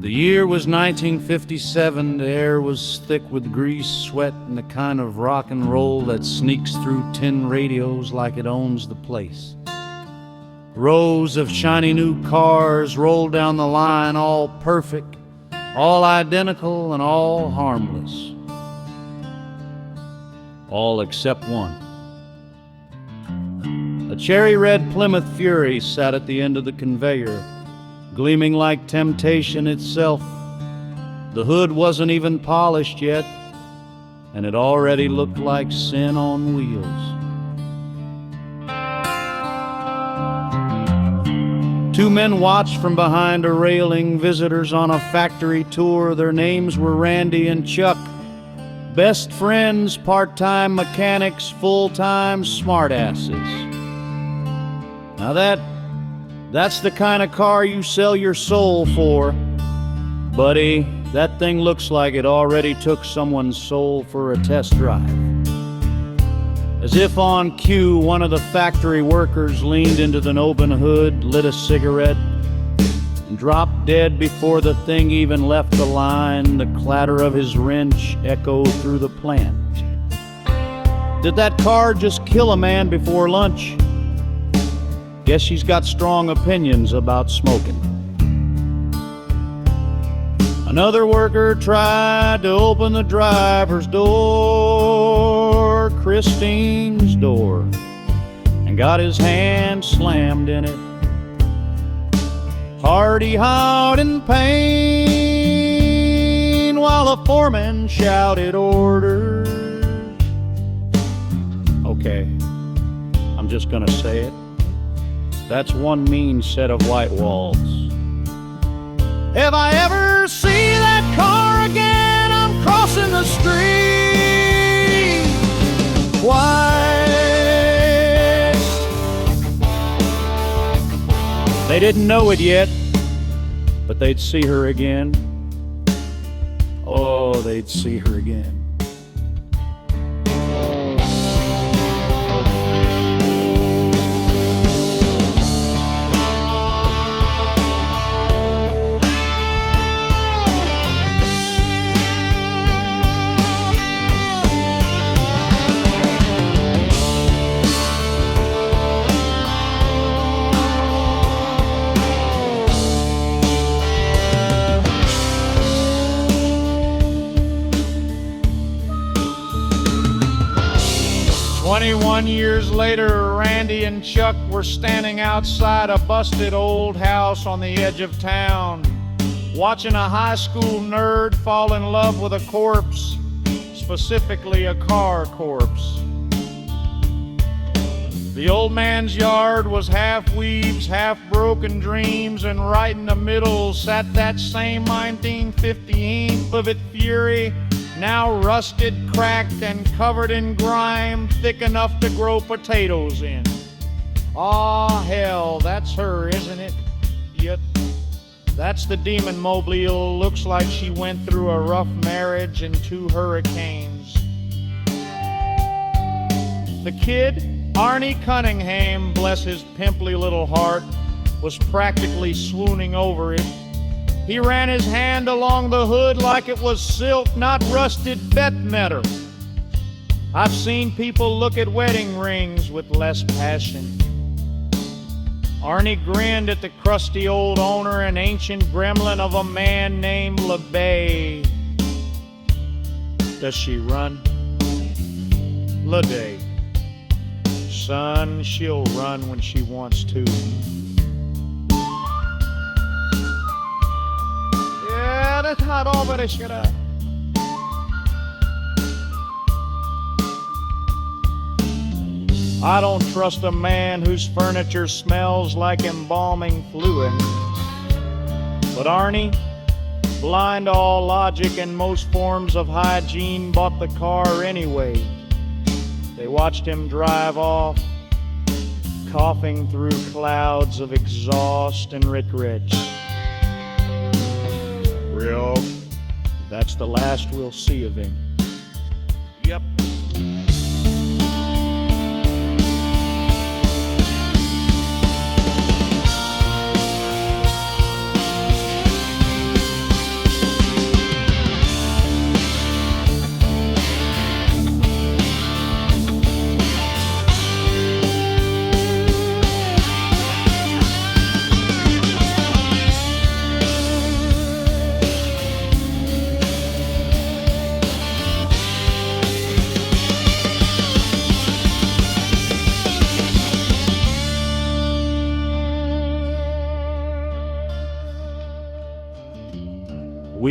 The year was 1957. The air was thick with grease, sweat, and the kind of rock and roll that sneaks through tin radios like it owns the place. Rows of shiny new cars rolled down the line, all perfect, all identical, and all harmless. All except one. A cherry red Plymouth Fury sat at the end of the conveyor, gleaming like temptation itself. The hood wasn't even polished yet, and it already looked like sin on wheels. Two men watched from behind a railing, visitors on a factory tour. Their names were Randy and Chuck, best friends, part-time mechanics, full-time smartasses. Now that's the kind of car you sell your soul for. Buddy, that thing looks like it already took someone's soul for a test drive. As if on cue, one of the factory workers leaned into the open hood, lit a cigarette, and dropped dead before the thing even left the line. The clatter of his wrench echoed through the plant. Did that car just kill a man before lunch? Guess she's got strong opinions about smoking. Another worker tried to open the driver's door, Christine's door, and got his hand slammed in it. Hardy howled in pain while the foreman shouted orders. Okay, I'm just gonna say it. That's one mean set of white walls. If I ever see that car again, I'm crossing the street twice. They didn't know it yet, but they'd see her again. Oh, they'd see her again. 21 years later, Randy and Chuck were standing outside a busted old house on the edge of town, watching a high school nerd fall in love with a corpse, specifically a car corpse. The old man's yard was half weeds, half broken dreams, and right in the middle sat that same 1950 Plymouth Fury, now rusted, cracked, and covered in grime, thick enough to grow potatoes in. Aw, hell, that's her, isn't it? Yep, that's the demon mobile. Looks like she went through a rough marriage and 2 hurricanes. The kid, Arnie Cunningham, bless his pimply little heart, was practically swooning over it. He ran his hand along the hood like it was silk, not rusted bet metal. I've seen people look at wedding rings with less passion. Arnie grinned at the crusty old owner, an ancient gremlin of a man named LeBay. Does she run? LeBay. Son, she'll run when she wants to. Yeah, that's not all, but it's gonna. I don't trust a man whose furniture smells like embalming fluid. But Arnie, blind to all logic and most forms of hygiene, bought the car anyway. They watched him drive off, coughing through clouds of exhaust and regret. Real, that's the last we'll see of him. Yep.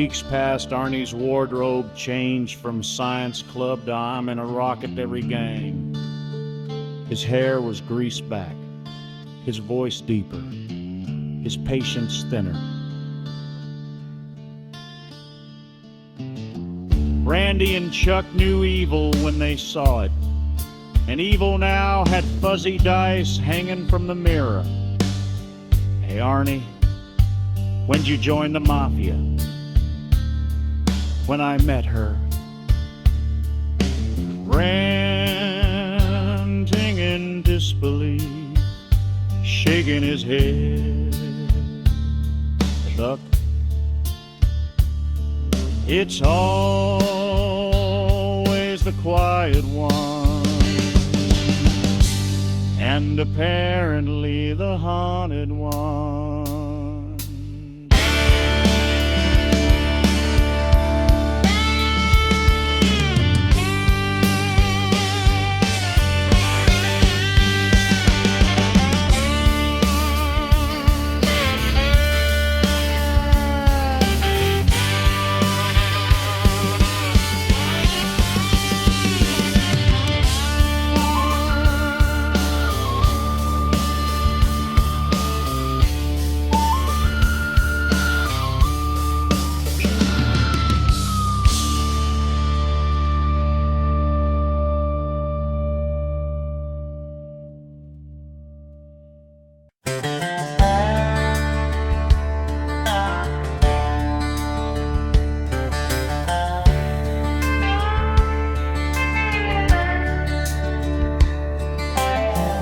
Weeks passed, Arnie's wardrobe changed from science club to I'm in a rocket every game. His hair was greased back, his voice deeper, his patience thinner. Randy and Chuck knew evil when they saw it, and evil now had fuzzy dice hanging from the mirror. Hey Arnie, when'd you join the mafia? When I met her. Ranting in disbelief, shaking his head. Look, it's always the quiet one, and apparently the haunted one.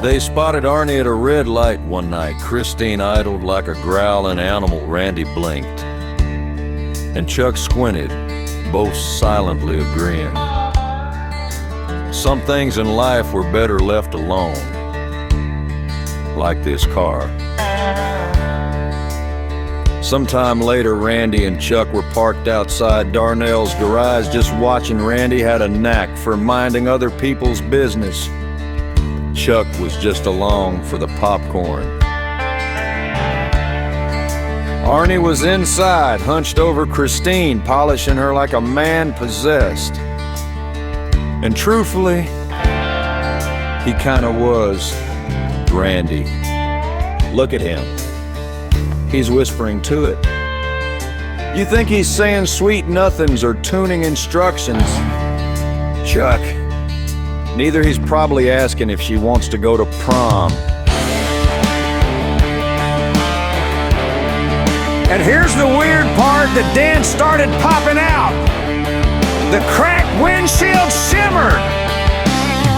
They spotted Arnie at a red light one night. Christine idled like a growling animal. Randy blinked, and Chuck squinted, both silently agreeing. Some things in life were better left alone, like this car. Sometime later, Randy and Chuck were parked outside Darnell's garage. Just watching, Randy had a knack for minding other people's business. Chuck was just along for the popcorn. Arnie was inside, hunched over Christine, polishing her like a man possessed. And truthfully, he kinda was Randy. Look at him. He's whispering to it. You think he's saying sweet nothings or tuning instructions? Chuck. Neither. He's probably asking if she wants to go to prom. And here's the weird part, the dent started popping out. The cracked windshield shimmered,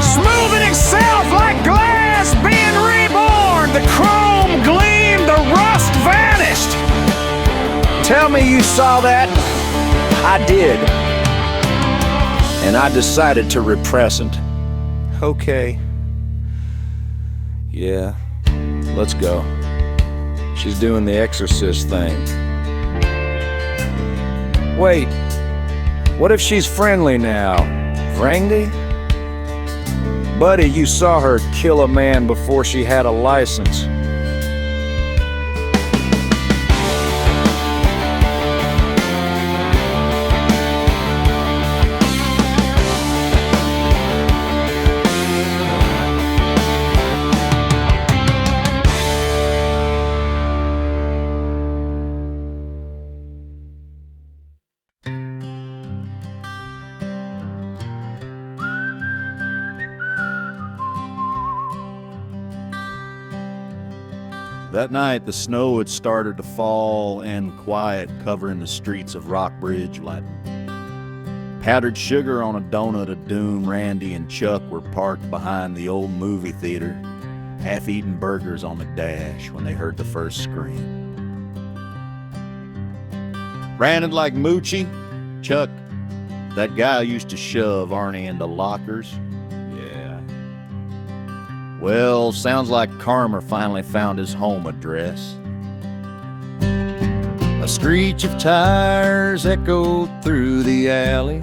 smoothing itself like glass being reborn. The chrome gleamed, the rust vanished. Tell me you saw that? I did. And I decided to repress it. Okay. Yeah, let's go. She's doing the exorcist thing. Wait, what if she's friendly now? Randy? Buddy, you saw her kill a man before she had a license. That night, the snow had started to fall and quiet, covering the streets of Rockbridge, like powdered sugar on a donut of doom. Randy and Chuck were parked behind the old movie theater, half-eaten burgers on the dash when they heard the first scream. Ranted like Moochie, Chuck, that guy used to shove Arnie into lockers. Well, sounds like Karma finally found his home address. A screech of tires echoed through the alley.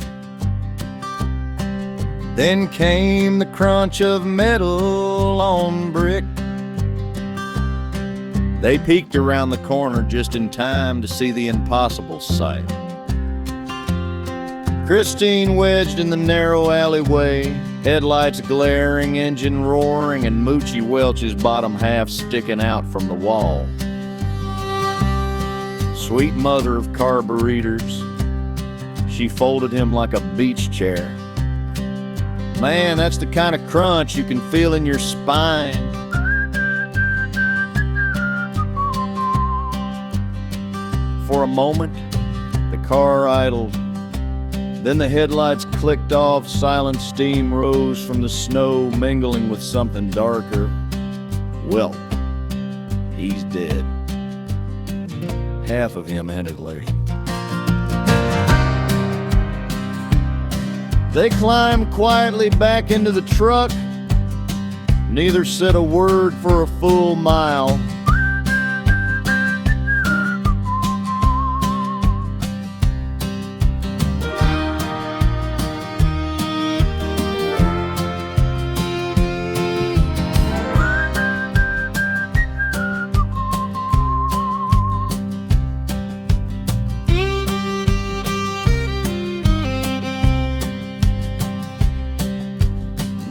Then came the crunch of metal on brick. They peeked around the corner just in time to see the impossible sight. Christine wedged in the narrow alleyway, headlights glaring, engine roaring, and Moochie Welch's bottom half sticking out from the wall. Sweet mother of carburetors, she folded him like a beach chair. Man, that's the kind of crunch you can feel in your spine. For a moment, the car idled. Then the headlights clicked off, silent steam rose from the snow, mingling with something darker. Well, he's dead. Half of him, anyway. They climbed quietly back into the truck. Neither said a word for a full mile.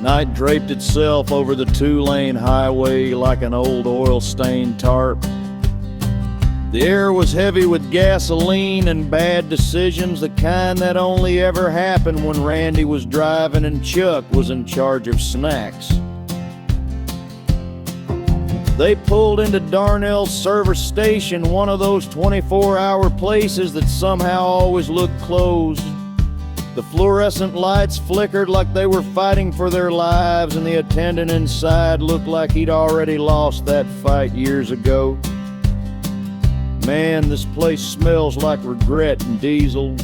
Night draped itself over the two-lane highway like an old oil-stained tarp. The air was heavy with gasoline and bad decisions, the kind that only ever happened when Randy was driving and Chuck was in charge of snacks. They pulled into Darnell's service station, one of those 24-hour places that somehow always look closed. The fluorescent lights flickered like they were fighting for their lives, and the attendant inside looked like he'd already lost that fight years ago. Man, this place smells like regret and diesel.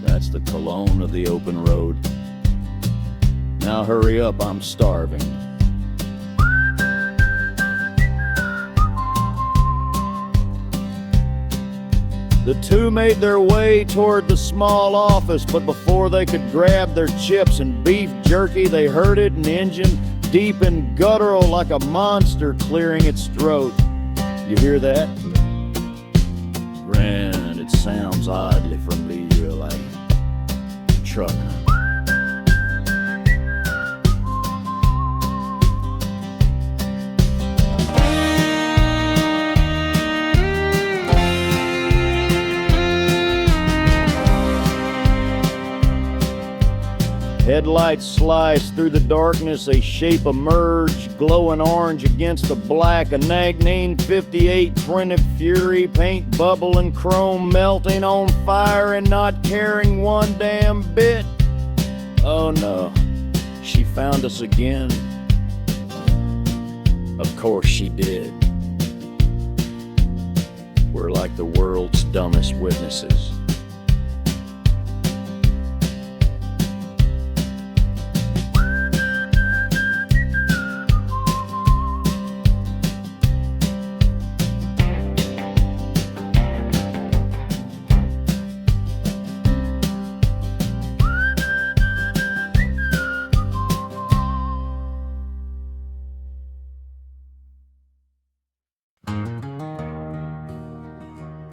That's the cologne of the open road. Now hurry up, I'm starving. The two made their way toward the small office, but before they could grab their chips and beef jerky, they heard an engine deep and guttural like a monster clearing its throat. You hear that? Grand, it sounds oddly familiar, like truck. Headlights sliced through the darkness, a shape emerged, glowing orange against the black, a Nagnine 58 printed fury, paint bubble and chrome melting on fire and not caring one damn bit. Oh no, she found us again. Of course she did. We're like the world's dumbest witnesses.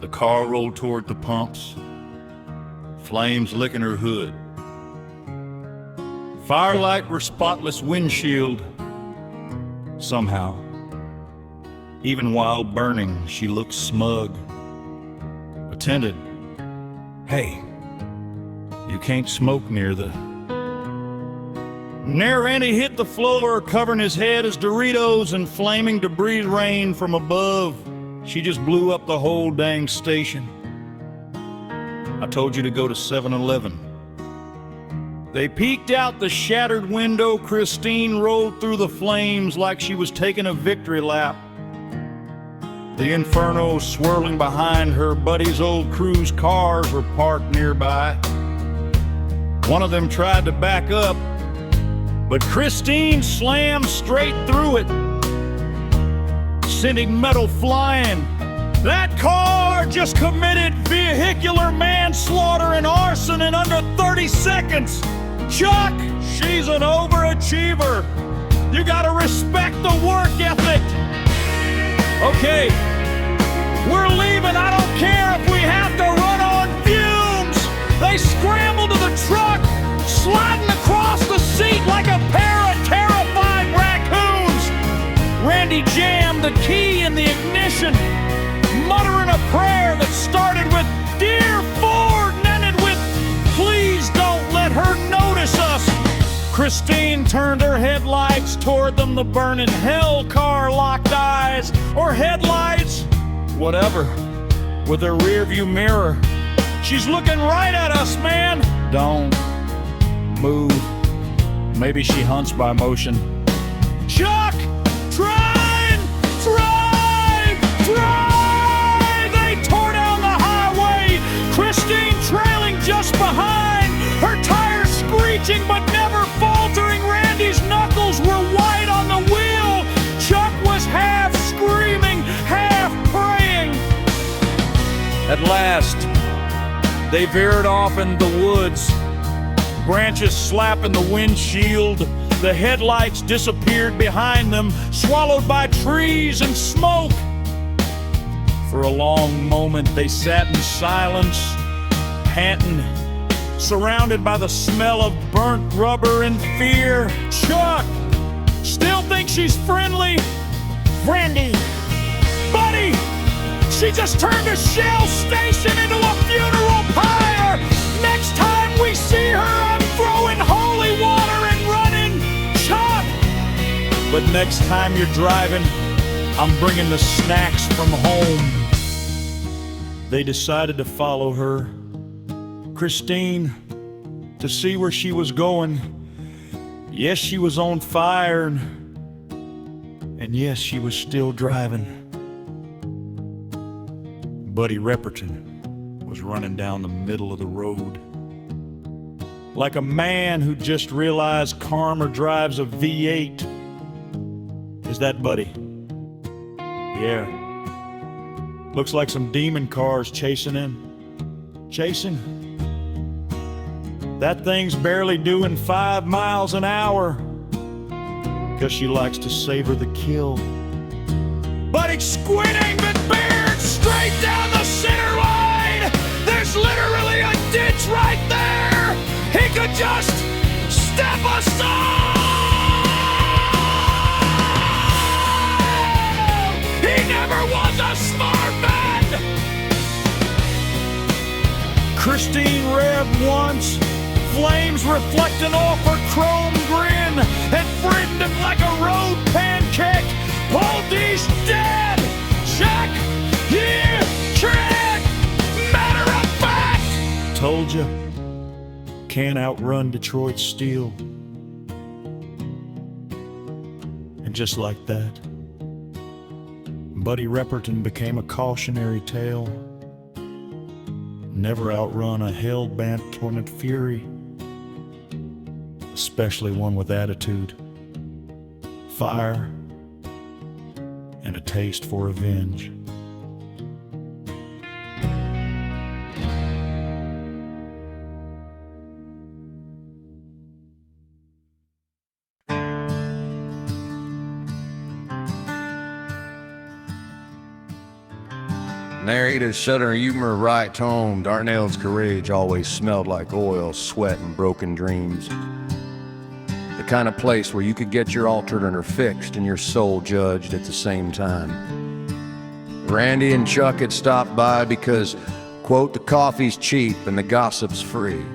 The car rolled toward the pumps, flames licking her hood. Firelight her spotless windshield. Somehow, even while burning, she looked smug. Attendant, hey, you can't smoke near the... Near Randy hit the floor, covering his head as Doritos and flaming debris rained from above. She just blew up the whole dang station. I told you to go to 7-Eleven. They peeked out the shattered window. Christine rolled through the flames like she was taking a victory lap. The inferno swirling behind her. Buddy's old cruise cars were parked nearby. One of them tried to back up, but Christine slammed straight through it, sending metal flying. That car just committed vehicular manslaughter and arson in under 30 seconds. Chuck, she's an overachiever. You gotta respect the work ethic. Okay, we're leaving. I don't care if we have to run on fumes. They scrambled to the truck, sliding across the seat like a pair of terrified raccoons. Randy jammed the key in the ignition, muttering a prayer that started with, "Dear Ford," and ended with, "Please don't let her notice us." Christine turned her headlights toward them, the burning hell car locked eyes, or headlights, whatever, with her rearview mirror. "She's looking right at us, man." "Don't move. Maybe she hunts by motion." "Chuck, drive, drive, drive!" They tore down the highway, Christine trailing just behind, her tires screeching but never faltering. Randy's knuckles were white on the wheel. Chuck was half screaming, half praying. At last, they veered off in the woods, branches slapping the windshield. The headlights disappeared behind them, swallowed by trees and smoke. For a long moment, they sat in silence, panting, surrounded by the smell of burnt rubber and fear. "Chuck, still think she's friendly?" "Randy, buddy, she just turned a shell station into a funeral pyre. Next time we see her, I'm throwing holy water and running. Chuck!" "But next time you're driving, I'm bringing the snacks from home." They decided to follow her. Christine, to see where she was going. Yes, she was on fire, and yes, she was still driving. Buddy Repperton was running down the middle of the road, like a man who just realized karma drives a V8. "Is that Buddy?" "Yeah. Looks like some demon cars chasing him." "Chasing? That thing's barely doing 5 miles an hour, 'cause she likes to savor the kill." Buddy squinting but bared straight down the center line. There's literally a ditch right there. He could just step aside. He never was a smart man. Christine revved once, flames reflecting off her chrome grin, and frittened him like a road pancake. "Baldy's dead! Check! Yeah! Trick! Matter of fact!" "Told you, can't outrun Detroit steel." And just like that, Buddy Repperton became a cautionary tale. Never outrun a hell-bent torrent fury, especially one with attitude, fire, and a taste for revenge. Narrator's Southern humor right home. Darnell's courage always smelled like oil, sweat, and broken dreams. The kind of place where you could get your alternator fixed and your soul judged at the same time. Randy and Chuck had stopped by because, quote, "the coffee's cheap and the gossip's free."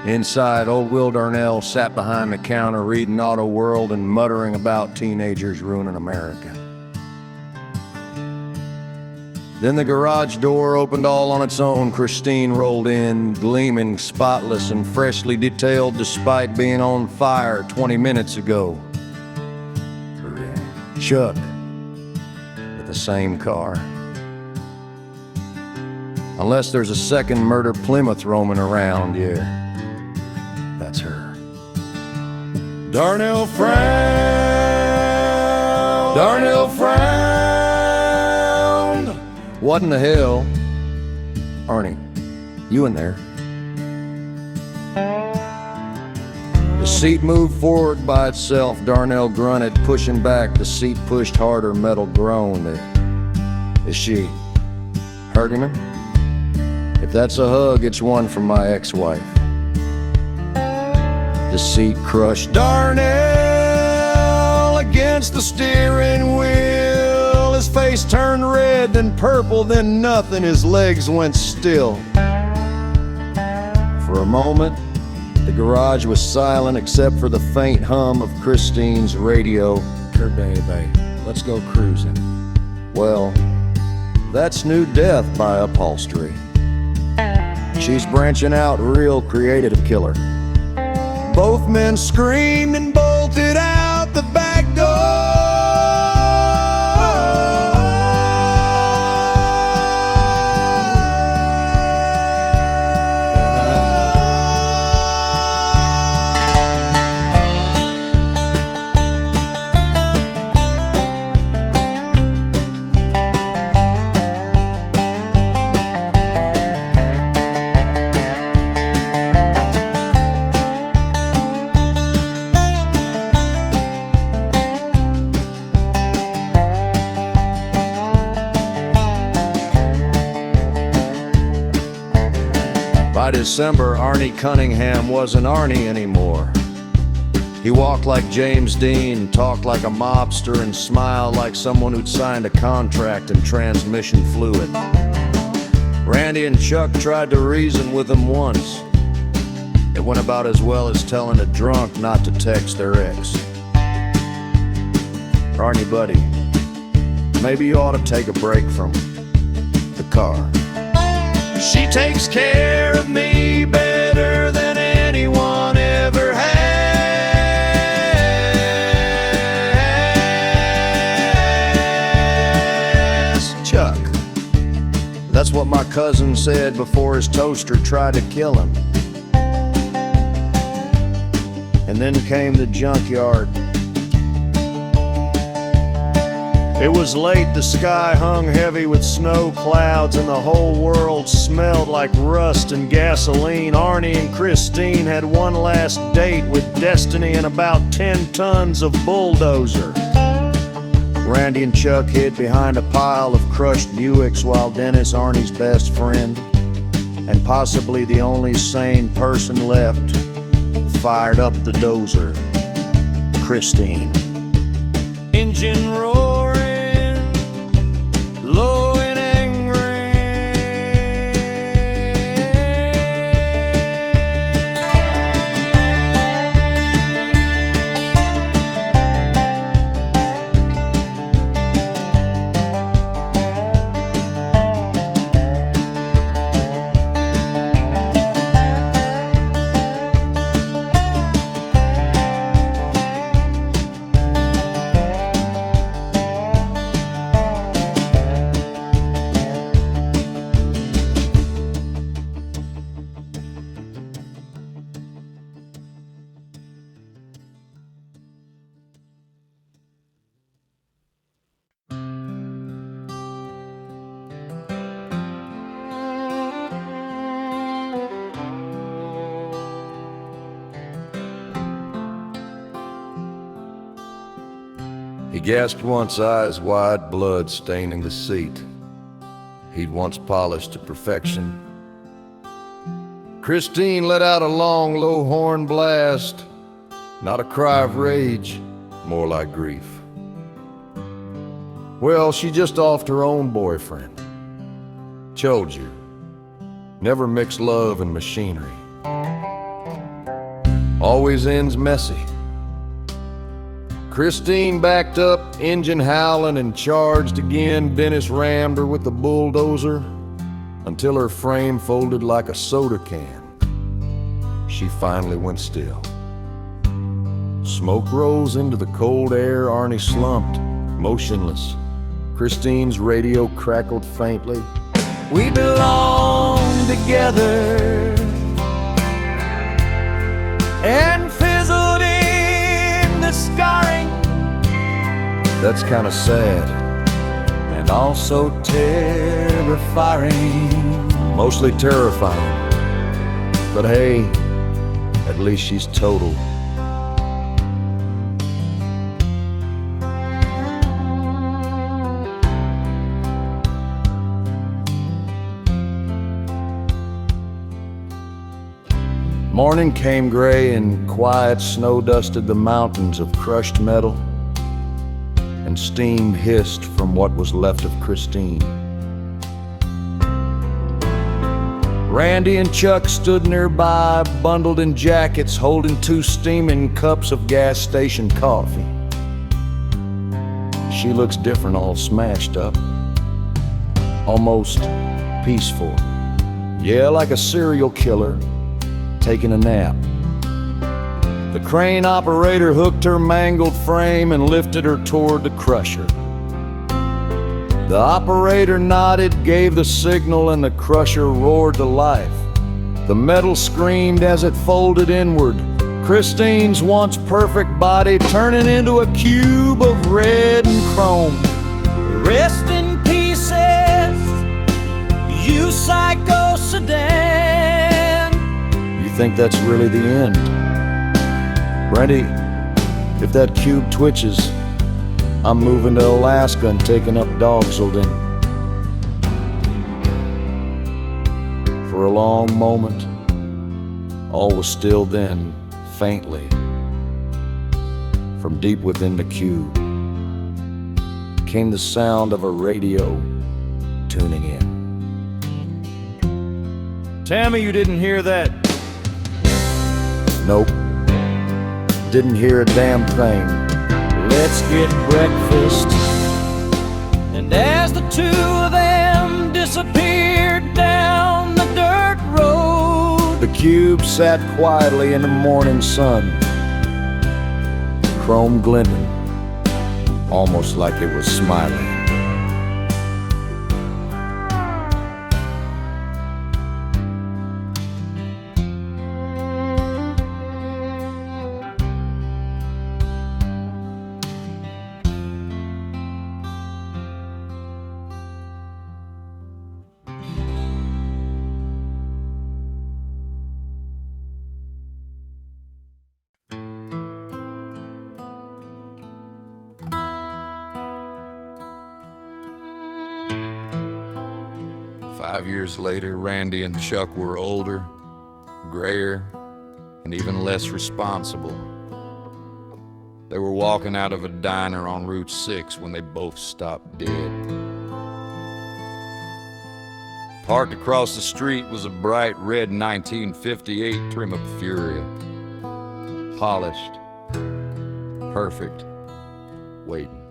Inside, old Will Darnell sat behind the counter reading Auto World and muttering about teenagers ruining America. Then the garage door opened all on its own. Christine rolled in, gleaming, spotless, and freshly detailed despite being on fire 20 minutes ago. Chuck, with the same car. Unless there's a second murder Plymouth roaming around, yeah, that's her. Darnell frowned. Darnell frowned. What in the hell? Arnie, you in there? The seat moved forward by itself. Darnell grunted, pushing back. The seat pushed harder, metal groaned. Is she hurting him? If If that's a hug, it's one from my ex-wife. The seat crushed Darnell against the steering wheel. His face turned red, then purple, then nothing. His legs went still. For a moment, the garage was silent except for the faint hum of Christine's radio. Baby, let's go cruising. Well, that's new death by upholstery. She's branching out real creative killer. Both men screamed and bolted out the back door. By December, Arnie Cunningham wasn't Arnie anymore. He walked like James Dean, talked like a mobster, and smiled like someone who'd signed a contract in transmission fluid. Randy and Chuck tried to reason with him once. It went about as well as telling a drunk not to text their ex. Arnie, buddy, maybe you ought to take a break from the car. She takes care of me better than anyone ever has. Chuck. That's what my cousin said before his toaster tried to kill him. And then came the junkyard. It was late, the sky hung heavy with snow clouds, and the whole world smelled like rust and gasoline. Arnie and Christine had one last date with destiny and about 10 tons of bulldozer. Randy and Chuck hid behind a pile of crushed Buicks while Dennis, Arnie's best friend, and possibly the only sane person left, fired up the dozer. Christine. Engine roaring, low and angry. He gasped once, eyes wide, blood staining the seat he'd once polished to perfection. Christine let out a long, low horn blast, not a cry of rage, more like grief. Well, she just offed her own boyfriend. Told you, never mix love and machinery. Always ends messy. Christine backed up, engine howling, and charged again. Dennis rammed her with the bulldozer until her frame folded like a soda can. She finally went still. Smoke rose into the cold air. Arnie slumped, motionless. Christine's radio crackled faintly. We belong together. And fizzled in the scarring. That's kind of sad and also terrifying. Mostly terrifying. But hey, at least she's total. Morning came gray and quiet snow-dusted the mountains of crushed metal, and steam hissed from what was left of Christine. Randy and Chuck stood nearby, bundled in jackets, holding 2 steaming cups of gas station coffee. She looks different, all smashed up, almost peaceful. Yeah, like a serial killer taking a nap. The crane operator hooked her mangled frame and lifted her toward the crusher. The operator nodded, gave the signal, and the crusher roared to life. The metal screamed as it folded inward, Christine's once perfect body turning into a cube of red and chrome. Rest in pieces, you psycho sedan. You think that's really the end? Randy, if that cube twitches, I'm moving to Alaska and taking up Dogselden. For a long moment, all was still. Then, faintly, from deep within the cube, came the sound of a radio tuning in. Tammy, you didn't hear that? Nope. Didn't hear a damn thing. Let's get breakfast. And as the 2 of them disappeared down the dirt road, The cube sat quietly in the morning sun, chrome glinting, almost like it was smiling. Five years later, Randy and Chuck were older, grayer, and even less responsible. They were walking out of a diner on Route 6 when they both stopped dead. Parked across the street was a bright red 1958 Furia. Polished, perfect, waiting.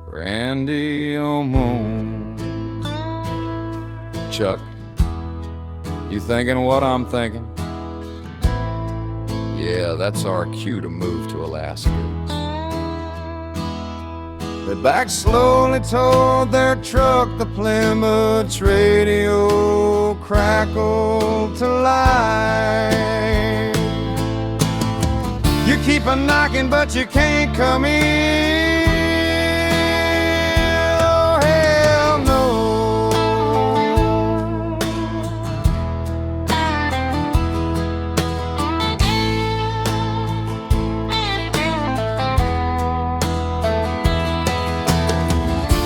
Randy almost. Chuck, you thinking what I'm thinking? Yeah, that's our cue to move to Alaska. They backed slowly toward their truck, the Plymouth's radio crackled to life. You keep a knocking, but you can't come in. Oh, hell no.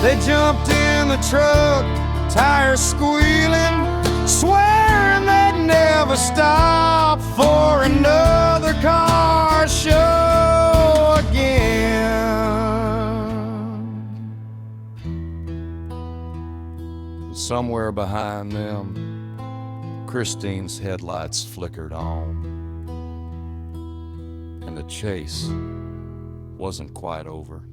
They jumped in the truck, tires squealing, swearing they'd never stop for another car show again. Somewhere behind them, Christine's headlights flickered on, and the chase wasn't quite over.